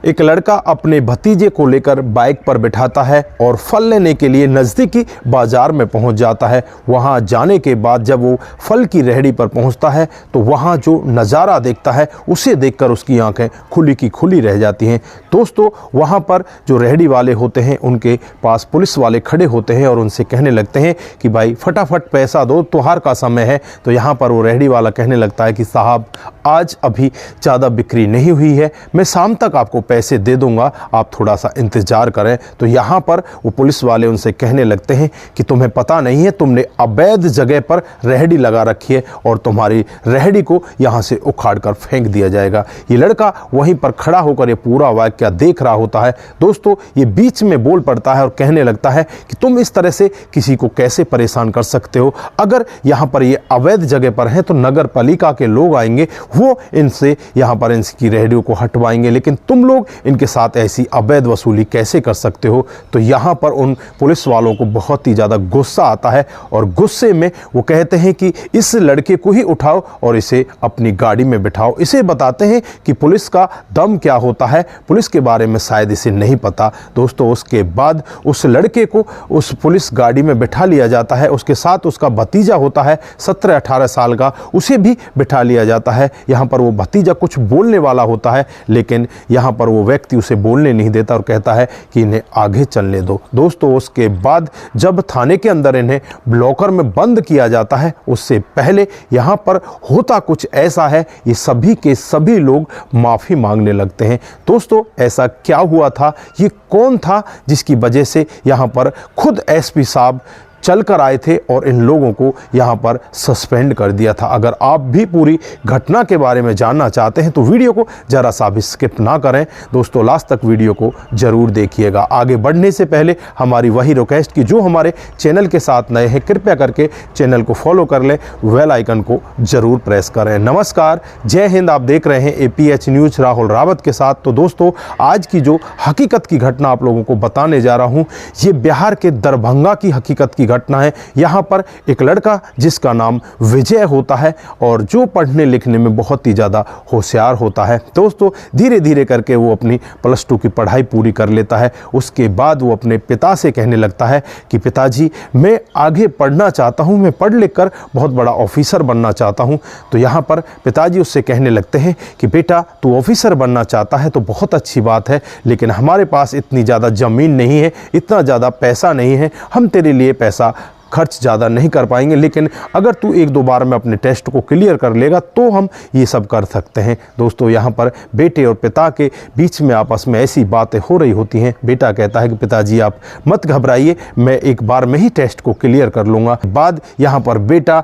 एक लड़का अपने भतीजे को लेकर बाइक पर बिठाता है और फल लेने के लिए नज़दीकी बाजार में पहुंच जाता है। वहां जाने के बाद जब वो फल की रेहड़ी पर पहुंचता है तो वहां जो नज़ारा देखता है उसे देखकर उसकी आंखें खुली की खुली रह जाती हैं। दोस्तों, वहां पर जो रेहड़ी वाले होते हैं उनके पास पुलिस वाले खड़े होते हैं और उनसे कहने लगते हैं कि भाई फटाफट पैसा दो, त्योहार का समय है। तो यहाँ पर वो रेहड़ी वाला कहने लगता है कि साहब आज अभी ज़्यादा बिक्री नहीं हुई है, मैं शाम तक आपको पैसे दे दूंगा, आप थोड़ा सा इंतज़ार करें। तो यहाँ पर वो पुलिस वाले उनसे कहने लगते हैं कि तुम्हें पता नहीं है, तुमने अवैध जगह पर रेहड़ी लगा रखी है और तुम्हारी रेहड़ी को यहाँ से उखाड़ कर फेंक दिया जाएगा। ये लड़का वहीं पर खड़ा होकर ये पूरा वाक़या देख रहा होता है। दोस्तों, ये बीच में बोल पड़ता है और कहने लगता है कि तुम इस तरह से किसी को कैसे परेशान कर सकते हो। अगर यहाँ पर ये अवैध जगह पर है तो नगर पालिका के लोग आएंगे, वो इनसे यहाँ पर इनकी रेहड़ियों को हटवाएंगे, लेकिन तुम लोग इनके साथ ऐसी अवैध वसूली कैसे कर सकते हो। तो यहाँ पर उन पुलिस वालों को बहुत ही ज़्यादा गुस्सा आता है और गुस्से में वो कहते हैं कि इस लड़के को ही उठाओ और इसे अपनी गाड़ी में बिठाओ। इसे बताते हैं कि पुलिस का दम क्या होता है, पुलिस के बारे में शायद इसे नहीं पता। दोस्तों, उसके बाद उस लड़के को उस पुलिस गाड़ी में बिठा लिया जाता है। उसके साथ उसका भतीजा होता है 17-18 साल का, उसे भी बिठा लिया जाता है। यहाँ पर वो भतीजा कुछ बोलने वाला होता है, लेकिन यहाँ पर वो व्यक्ति उसे बोलने नहीं देता और कहता है कि इन्हें आगे चलने दो। दोस्तों, उसके बाद जब थाने के अंदर इन्हें लॉकर में बंद किया जाता है, उससे पहले यहाँ पर होता कुछ ऐसा है, ये सभी के सभी लोग माफ़ी मांगने लगते हैं। दोस्तों, ऐसा क्या हुआ था, ये कौन था जिसकी वजह से यहाँ पर खुद एसपी साहब चल कर आए थे और इन लोगों को यहाँ पर सस्पेंड कर दिया था। अगर आप भी पूरी घटना के बारे में जानना चाहते हैं तो वीडियो को ज़रा सा भी स्किप ना करें। दोस्तों, लास्ट तक वीडियो को ज़रूर देखिएगा। आगे बढ़ने से पहले हमारी वही रिक्वेस्ट कि जो हमारे चैनल के साथ नए हैं कृपया करके चैनल को फॉलो कर लें, बेल आइकन को ज़रूर प्रेस करें। नमस्कार, जय हिंद। आप देख रहे हैं APH न्यूज़ राहुल रावत के साथ। तो दोस्तों, आज की जो हकीकत की घटना आप लोगों को बताने जा रहा हूँ, ये बिहार के दरभंगा की हकीकत की घटना है। यहाँ पर एक लड़का जिसका नाम विजय होता है और जो पढ़ने लिखने में बहुत ही ज़्यादा होशियार होता है। दोस्तों, धीरे धीरे करके वो अपनी +2 की पढ़ाई पूरी कर लेता है। उसके बाद वो अपने पिता से कहने लगता है कि पिताजी, मैं आगे पढ़ना चाहता हूँ, मैं पढ़ लिख कर बहुत बड़ा ऑफिसर बनना चाहता हूँ। तो यहाँ पर पिताजी उससे कहने लगते हैं कि बेटा, तू ऑफिसर बनना चाहता है तो बहुत अच्छी बात है, लेकिन हमारे पास इतनी ज़्यादा ज़मीन नहीं है, इतना ज़्यादा पैसा नहीं है, हम तेरे लिए पैसा खर्च ज़्यादा नहीं कर पाएंगे, लेकिन अगर तू 1-2 बार में अपने टेस्ट को क्लियर कर लेगा तो हम ये सब कर सकते हैं। दोस्तों, यहाँ पर बेटे और पिता के बीच में आपस में ऐसी बातें हो रही होती हैं। बेटा कहता है कि पिताजी आप मत घबराइए, मैं 1 बार में ही टेस्ट को क्लियर कर लूँगा। बाद यहाँ पर बेटा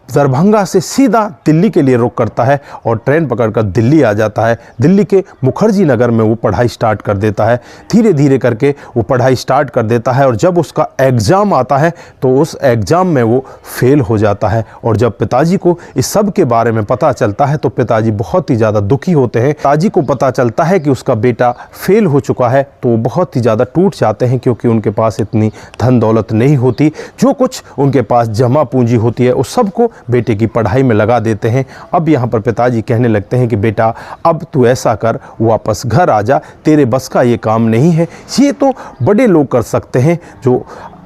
दरभंगा से सीधा दिल्ली के लिए रुख करता है और ट्रेन पकड़कर दिल्ली आ जाता है। दिल्ली के मुखर्जी नगर में वो पढ़ाई स्टार्ट कर देता है। धीरे धीरे करके वो पढ़ाई स्टार्ट कर देता है और जब उसका एग्ज़ाम आता है तो उस एग्ज़ाम में वो फेल हो जाता है। और जब पिताजी को इस सब के बारे में पता चलता है तो पिताजी बहुत ही ज़्यादा दुखी होते हैं। पिताजी को पता चलता है कि उसका बेटा फेल हो चुका है तो वो बहुत ही ज़्यादा टूट जाते हैं, क्योंकि उनके पास इतनी धन दौलत नहीं होती। जो कुछ उनके पास जमा पूंजी होती है उस सब को बेटे की पढ़ाई में लगा देते हैं। अब यहाँ पर पिताजी कहने लगते हैं कि बेटा, अब तू ऐसा कर, वापस घर आ जा, तेरे बस का ये काम नहीं है, ये तो बड़े लोग कर सकते हैं, जो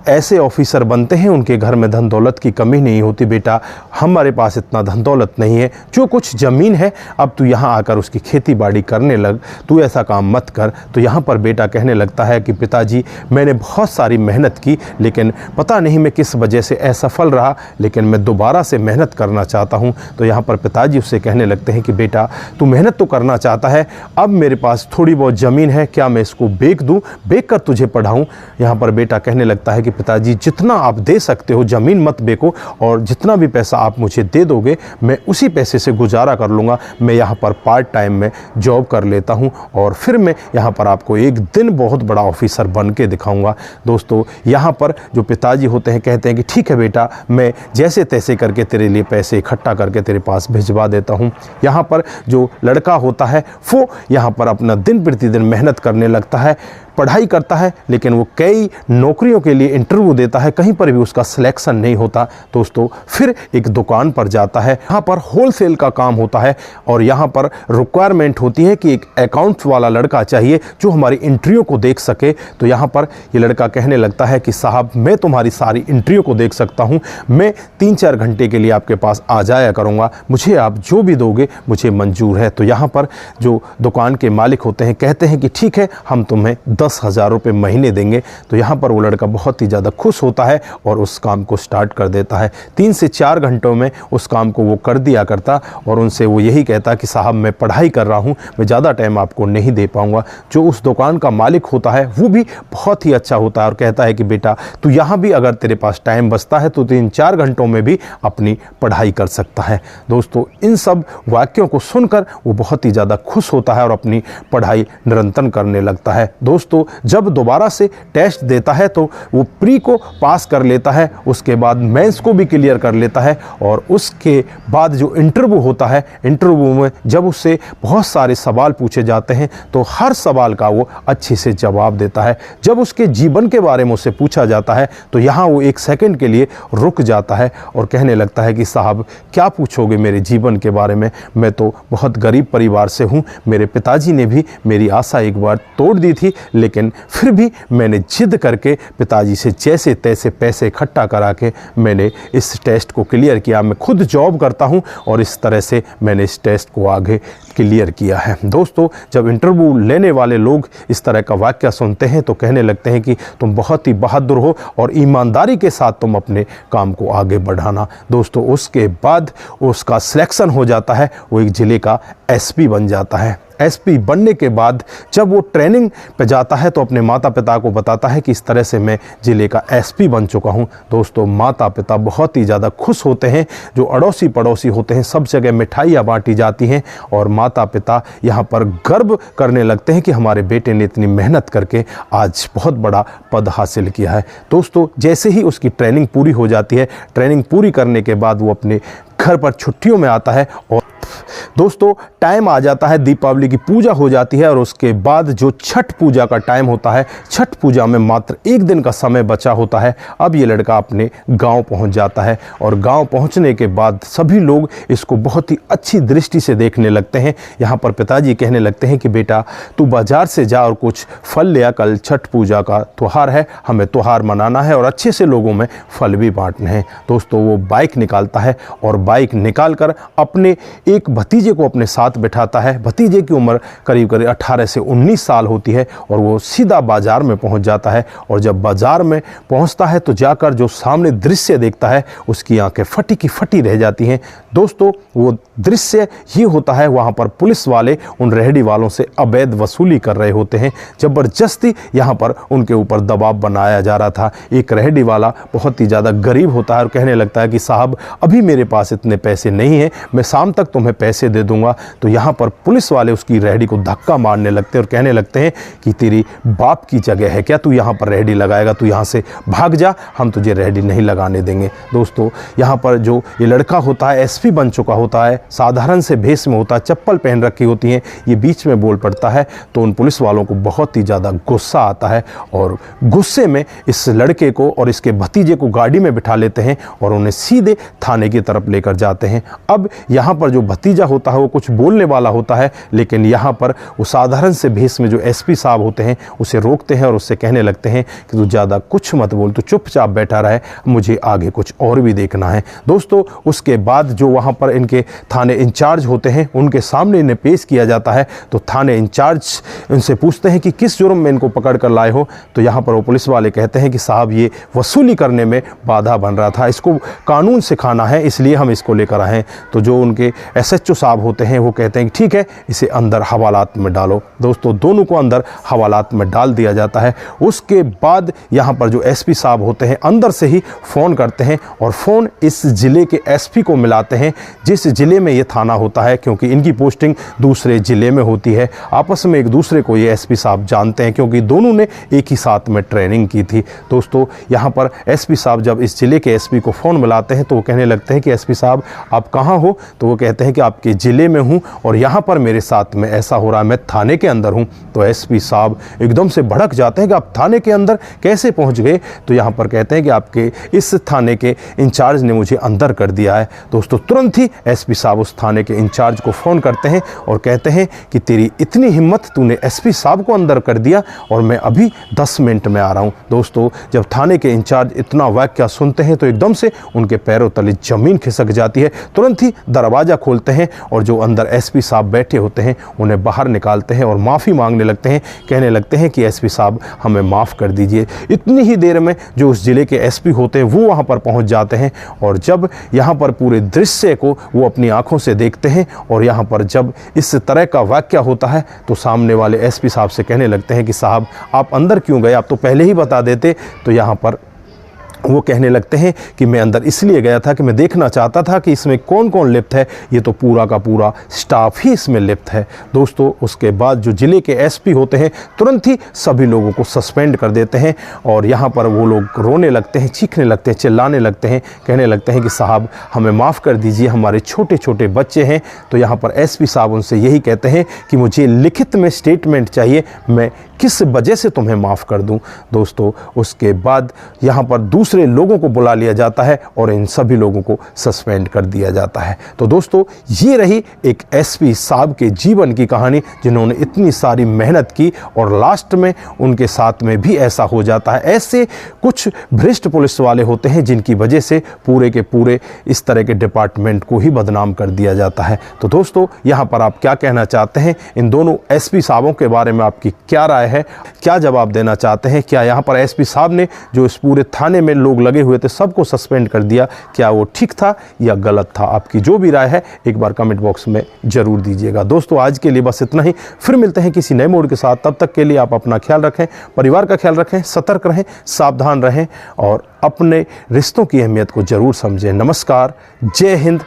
ऐसे ऑफिसर बनते हैं उनके घर में धन दौलत की कमी नहीं होती। बेटा, हमारे पास इतना धन दौलत नहीं है, जो कुछ ज़मीन है अब तू यहाँ आकर उसकी खेती बाड़ी करने लग, तू ऐसा काम मत कर। तो यहाँ पर बेटा कहने लगता है कि पिताजी, मैंने बहुत सारी मेहनत की, लेकिन पता नहीं मैं किस वजह से असफल रहा, लेकिन मैं दोबारा से मेहनत करना चाहता हूँ। तो यहाँ पर पिताजी उससे कहने लगते हैं कि बेटा, तू मेहनत तो करना चाहता है, अब मेरे पास थोड़ी बहुत ज़मीन है, क्या मैं इसको बेच दूँ, बेच कर तुझे पढ़ाऊँ। यहाँ पर बेटा कहने लगता है कि पिताजी, जितना आप दे सकते हो ज़मीन मत बेचो, और जितना भी पैसा आप मुझे दे दोगे मैं उसी पैसे से गुजारा कर लूँगा। मैं यहाँ पर पार्ट टाइम में जॉब कर लेता हूँ और फिर मैं यहाँ पर आपको एक दिन बहुत बड़ा ऑफिसर बन के दिखाऊँगा। दोस्तों, यहाँ पर जो पिताजी होते हैं कहते हैं कि ठीक है बेटा, मैं जैसे तैसे करके तेरे लिए पैसे इकट्ठा करके तेरे पास भिजवा देता हूँ। यहाँ पर जो लड़का होता है वो यहाँ पर अपना दिन प्रतिदिन मेहनत करने लगता है। पढ़ाई करता है, लेकिन वो कई नौकरियों के लिए इंटरव्यू देता है, कहीं पर भी उसका सिलेक्शन नहीं होता दोस्तों। फिर एक दुकान पर जाता है, यहाँ पर होलसेल का काम होता है और यहाँ पर रिक्वायरमेंट होती है कि एक अकाउंट्स वाला लड़का चाहिए जो हमारी इंटरव्यू को देख सके। तो यहाँ पर ये लड़का कहने लगता है कि साहब मैं तुम्हारी सारी इंटरव्यू को देख सकता हूँ, मैं 3-4 घंटे के लिए आपके पास आ जाया करूँगा, मुझे आप जो भी दोगे मुझे मंजूर है। तो यहाँ पर जो दुकान के मालिक होते हैं कहते हैं कि ठीक है, हम तुम्हें 10,000 रुपये महीने देंगे। तो यहाँ पर वो लड़का बहुत ही ज़्यादा खुश होता है और उस काम को स्टार्ट कर देता है। 3 से 4 घंटों में उस काम को वो कर दिया करता और उनसे वो यही कहता कि साहब मैं पढ़ाई कर रहा हूँ, मैं ज़्यादा टाइम आपको नहीं दे पाऊँगा। जो उस दुकान का मालिक होता है वो भी बहुत ही अच्छा होता है और कहता है कि बेटा तू यहाँ भी अगर तेरे पास टाइम बचता है तो 3-4 घंटों में भी अपनी पढ़ाई कर सकता है। दोस्तों इन सब वाक्यों को सुनकर वो बहुत ही ज़्यादा खुश होता है और अपनी पढ़ाई निरंतर करने लगता है। दोस्तों जब दोबारा से टेस्ट देता है तो वो प्री को पास कर लेता है, उसके बाद मेंस को भी क्लियर कर लेता है और उसके बाद जो इंटरव्यू होता है, इंटरव्यू में जब उससे बहुत सारे सवाल पूछे जाते हैं तो हर सवाल का वो अच्छे से जवाब देता है। जब उसके जीवन के बारे में उससे पूछा जाता है तो यहाँ वो 1 सेकंड के लिए रुक जाता है और कहने लगता है कि साहब क्या पूछोगे मेरे जीवन के बारे में, मैं तो बहुत गरीब परिवार से हूँ, मेरे पिताजी ने भी मेरी आशा एक बार तोड़ दी थी, लेकिन फिर भी मैंने जिद करके पिताजी से जैसे तैसे पैसे इकट्ठा करा के मैंने इस टेस्ट को क्लियर किया। मैं खुद जॉब करता हूँ और इस तरह से मैंने इस टेस्ट को आगे क्लियर किया है। दोस्तों जब इंटरव्यू लेने वाले लोग इस तरह का वाक्य सुनते हैं तो कहने लगते हैं कि तुम बहुत ही बहादुर हो और ईमानदारी के साथ तुम अपने काम को आगे बढ़ाना। दोस्तों उसके बाद उसका सिलेक्शन हो जाता है, वो एक ज़िले का एसपी बन जाता है। एसपी बनने के बाद जब वो ट्रेनिंग पे जाता है तो अपने माता पिता को बताता है कि इस तरह से मैं ज़िले का एसपी बन चुका हूँ। दोस्तों माता पिता बहुत ही ज़्यादा खुश होते हैं, जो अड़ोसी पड़ोसी होते हैं सब जगह मिठाइयाँ बांटी जाती हैं और माता पिता यहाँ पर गर्व करने लगते हैं कि हमारे बेटे ने इतनी मेहनत करके आज बहुत बड़ा पद हासिल किया है। दोस्तों जैसे ही उसकी ट्रेनिंग पूरी हो जाती है, ट्रेनिंग पूरी करने के बाद वो अपने घर पर छुट्टियों में आता है और दोस्तों टाइम आ जाता है, दीपावली की पूजा हो जाती है और उसके बाद जो छठ पूजा का टाइम होता है, छठ पूजा में मात्र 1 दिन का समय बचा होता है। अब ये लड़का अपने गांव पहुंच जाता है और गांव पहुंचने के बाद सभी लोग इसको बहुत ही अच्छी दृष्टि से देखने लगते हैं। यहाँ पर पिताजी कहने लगते हैं कि बेटा तू बाजार से जा और कुछ फल ले आ, कल छठ पूजा का त्यौहार है, हमें त्यौहार मनाना है और अच्छे से लोगों में फल भी बांटने हैं। दोस्तों वो बाइक निकालता है और बाइक निकाल कर अपने एक भतीजे को अपने साथ बिठाता है। भतीजे की उम्र करीब 18 से 19 साल होती है और वो सीधा बाजार में पहुंच जाता है और जब बाजार में पहुंचता है तो जाकर जो सामने दृश्य देखता है उसकी आंखें फटी की फटी रह जाती हैं। दोस्तों वो दृश्य ये होता है, वहाँ पर पुलिस वाले उन रेहड़ी वालों से अवैध वसूली कर रहे होते हैं। ज़बरदस्ती यहाँ पर उनके ऊपर दबाव बनाया जा रहा था। एक रेहड़ी वाला बहुत ही ज़्यादा गरीब होता है और कहने लगता है कि साहब अभी मेरे पास इतने पैसे नहीं हैं, मैं शाम तक तुम्हें पैसे दे दूंगा। तो यहाँ पर पुलिस वाले उसकी रेहड़ी को धक्का मारने लगते हैं और कहने लगते हैं कि तेरी बाप की जगह है क्या, तू यहाँ पर रेहड़ी लगाएगा, तू यहाँ से भाग जा, हम तुझे रेहड़ी नहीं लगाने देंगे। दोस्तों यहाँ पर जो ये लड़का होता है एसपी बन चुका होता है, साधारण से भेष में होता है, चप्पल पहन रखी होती हैं, ये बीच में बोल पड़ता है तो उन पुलिस वालों को बहुत ही ज़्यादा गुस्सा आता है और गुस्से में इस लड़के को और इसके भतीजे को गाड़ी में बिठा लेते हैं और उन्हें सीधे थाने की तरफ लेकर जाते हैं। अब यहाँ पर जो भतीजा होता है वो कुछ बोलने वाला होता है, लेकिन यहाँ पर वो साधारण से भेष में जो एसपी साहब होते हैं उसे रोकते हैं और उससे कहने लगते हैं कि तू ज़्यादा कुछ मत बोल, तू चुपचाप बैठा रहे, मुझे आगे कुछ और भी देखना है। दोस्तों उसके बाद जो वहाँ पर इनके थाने इंचार्ज होते हैं उनके सामने इन्हें पेश किया जाता है। तो थाने इंचार्ज उनसे पूछते हैं कि किस जुर्म में इनको पकड़ कर लाए हो। तो यहाँ पर वो पुलिस वाले कहते हैं कि साहब ये वसूली करने में बाधा बन रहा था, इसको कानून सिखाना है, इसलिए हम इसको लेकर आए हैं। तो जो उनके एसएचओ साहब होते हैं वो कहते हैं कि ठीक है, इसे अंदर हवालात में डालो। दोस्तों दोनों को अंदर हवालात में डाल दिया जाता है। उसके बाद यहाँ पर जो एसपी साहब होते हैं अंदर से ही फ़ोन करते हैं और फ़ोन इस ज़िले के एसपी को मिलाते हैं जिस ज़िले में ये थाना होता है, क्योंकि इनकी पोस्टिंग दूसरे ज़िले में होती है। आपस में एक दूसरे को ये एसपी साहब जानते हैं क्योंकि दोनों ने एक ही साथ में ट्रेनिंग की थी। दोस्तों यहाँ पर एसपी साहब जब इस ज़िले के एसपी को फ़ोन मिलाते हैं तो वो कहने लगते हैं कि एसपी साहब आप कहाँ हो? तो वो कहते हैं कि आपके ज़िले में हूँ और यहाँ पर मेरे साथ में ऐसा हो रहा है, मैं थाने के अंदर हूँ। तो एसपी साहब एकदम से भड़क जाते हैं कि आप थाने के अंदर कैसे पहुँच गए? तो यहाँ पर कहते हैं कि आपके इस थाने के इंचार्ज ने मुझे अंदर कर दिया है। दोस्तों तुरंत ही एसपी साहब उस थाने के इंचार्ज को फ़ोन करते हैं और कहते हैं कि तेरी इतनी हिम्मत, तूने एसपी साहब को अंदर कर दिया और मैं अभी 10 मिनट में आ रहा हूँ। दोस्तों जब थाने के इंचार्ज इतना वाक्य सुनते हैं तो एकदम से उनके पैरों तले ज़मीन खिसक जाती है। तुरंत ही दरवाज़ा खोलते हैं और जो अंदर एसपी साहब बैठे होते हैं उन्हें बाहर निकालते हैं और माफ़ी मांगने लगते हैं, कहने लगते हैं कि एसपी साहब हमें माफ़ कर दीजिए। इतनी ही देर में जो उस ज़िले के एसपी होते हैं वो वहाँ पर पहुँच जाते हैं और जब यहाँ पर पूरे दृश्य को वो अपनी आँखों से देखते हैं और यहाँ पर जब इस तरह का वाक़या होता है तो सामने वाले एसपी साहब से कहने लगते हैं कि साहब आप अंदर क्यों गए, आप तो पहले ही बता देते। तो यहाँ पर वो कहने लगते हैं कि मैं अंदर इसलिए गया था कि मैं देखना चाहता था कि इसमें कौन कौन लिप्त है, ये तो पूरा का पूरा स्टाफ ही इसमें लिप्त है। दोस्तों उसके बाद जो ज़िले के एसपी होते हैं तुरंत ही सभी लोगों को सस्पेंड कर देते हैं और यहाँ पर वो लोग रोने लगते हैं, चीखने लगते हैं, चिल्लाने लगते हैं, कहने लगते हैं कि साहब हमें माफ़ कर दीजिए, हमारे छोटे छोटे बच्चे हैं। तो यहाँ पर एसपी साहब उनसे यही कहते हैं कि मुझे लिखित में स्टेटमेंट चाहिए, मैं किस वजह से तुम्हें माफ़ कर दूं। दोस्तों उसके बाद यहाँ पर दूसरे लोगों को बुला लिया जाता है और इन सभी लोगों को सस्पेंड कर दिया जाता है। तो दोस्तों ये रही एक एसपी साहब के जीवन की कहानी, जिन्होंने इतनी सारी मेहनत की और लास्ट में उनके साथ में भी ऐसा हो जाता है। ऐसे कुछ भ्रष्ट पुलिस वाले होते हैं जिनकी वजह से पूरे के पूरे इस तरह के डिपार्टमेंट को ही बदनाम कर दिया जाता है। तो दोस्तों यहाँ पर आप क्या कहना चाहते हैं? इन दोनों एसपी साहबों के बारे में आपकी क्या राय है, क्या जवाब देना चाहते हैं? क्या यहाँ पर एसपी साहब ने जो इस पूरे थाने में लोग लगे हुए थे सबको सस्पेंड कर दिया, क्या वो ठीक था या गलत था? आपकी जो भी राय है एक बार कमेंट बॉक्स में जरूर दीजिएगा। दोस्तों आज के लिए बस इतना ही, फिर मिलते हैं किसी नए मोड़ के साथ। तब तक के लिए आप अपना ख्याल रखें, परिवार का ख्याल रखें, सतर्क रहें, सावधान रहें और अपने रिश्तों की अहमियत को जरूर समझें। नमस्कार, जय हिंद,